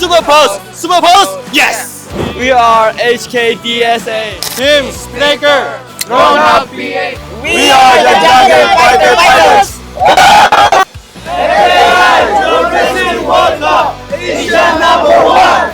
Super pose! Super pose! Yes! We are HKDSA. Team Snaker. Grown Up PA. We are the Jungle Fighter Fighters! FAI Drone Racing World Cup Asia #1!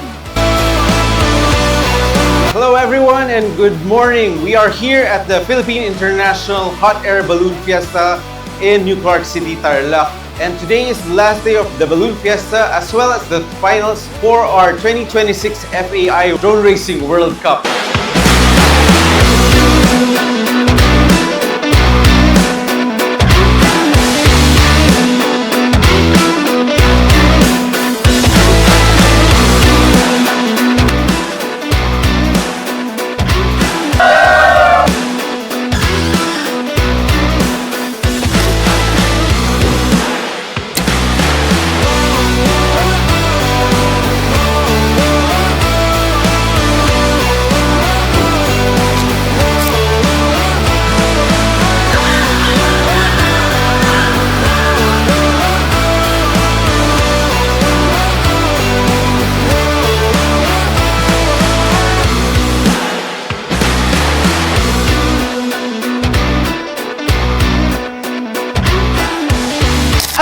Hello everyone and good morning. We are here at the Philippine International Hot Air Balloon Fiesta in New Clark City, Tarlac. And today is the last day of the Balloon Fiesta as well as the finals for our 2026 FAI Drone Racing World Cup.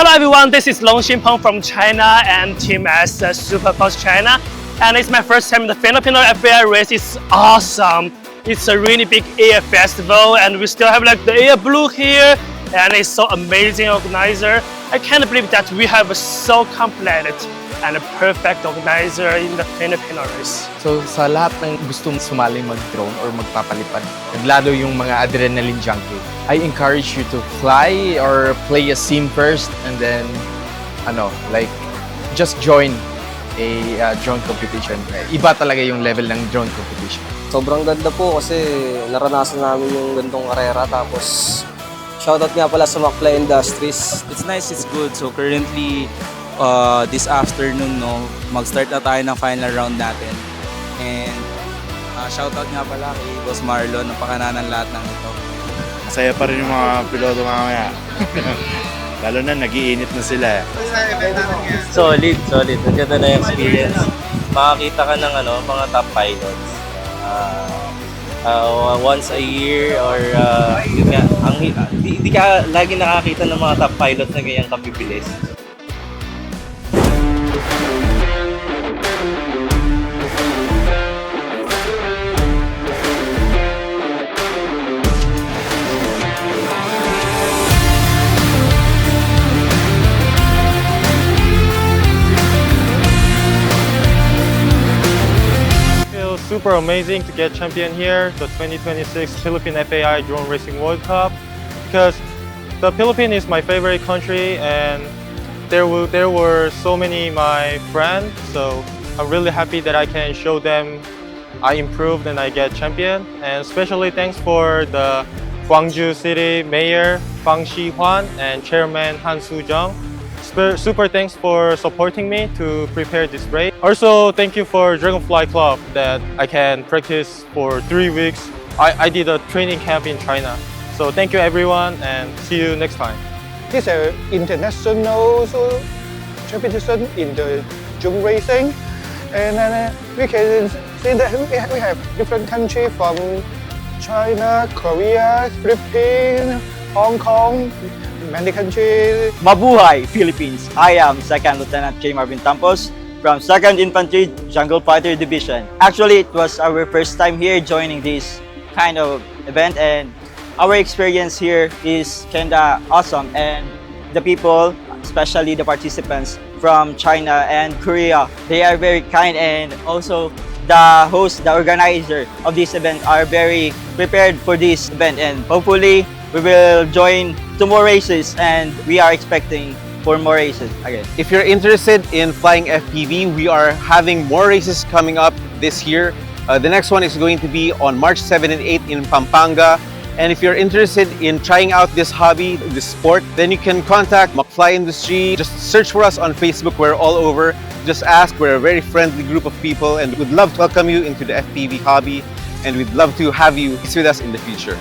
Hello everyone, this is Long Xinpeng from China and Team S Super Post China, and it's my first time in the Filipino FAI race. It's awesome. It's a really big air festival and we still have like the air blue here and it's so amazing organizer. I can't believe that we have a so complete and a perfect organizer in the Filipino race. So sa lahat ng gustong sumali mag-drone or magpapalipad, naglalo yung mga adrenaline junkie, I encourage you to fly or play a sim first and then just join a drone competition. Iba talaga yung level ng drone competition. Sobrang ganda po kasi naranasan namin yung gantong karera, tapos shoutout nga pala sa Macfly Industries. It's nice, it's good. So currently this afternoon mag-start na tayo ng final round natin. And shoutout nga pala kay Boss Marlon, napakananan lahat ng ito. Masaya pa rin yung mga piloto mamaya. Lalo na nag-iinit na sila. Solid. Ang ganda na yung experience. Makakita ka ng mga top pilots. Once a year or yun nga, hindi ka lagi nakakita ng mga top pilots na ganyang kapipilis. Super amazing to get champion here, the 2026 Philippine FAI Drone Racing World Cup, because the Philippines is my favorite country and there were so many my friends, so I'm really happy that I can show them I improved and I get champion. And especially thanks for the Gwangju City Mayor Fang Shi-hwan and Chairman Han Soo-jung. Super thanks for supporting me to prepare this race. Also, thank you for Dragonfly Club that I can practice for 3 weeks. I did a training camp in China. So thank you everyone and see you next time. This is an international competition in the drone racing, and we can see that we have different countries from China, Korea, Philippines, Hong Kong, many countries. Mabuhay, Philippines! I am Second Lieutenant J. Marvin Tampos from 2nd Infantry Jungle Fighter Division. Actually, it was our first time here joining this kind of event, and our experience here is kinda awesome. And the people, especially the participants from China and Korea, they are very kind, and also the host, the organizer of this event are very prepared for this event, and hopefully we will join 2 more races and we are expecting 4 more races again. If you're interested in flying FPV, we are having more races coming up this year. The next one is going to be on March 7 and 8 in Pampanga. And if you're interested in trying out this hobby, this sport, then you can contact Macfly Industry. Just search for us on Facebook. We're all over. Just ask. We're a very friendly group of people and we'd love to welcome you into the FPV hobby, and we'd love to have you with us in the future.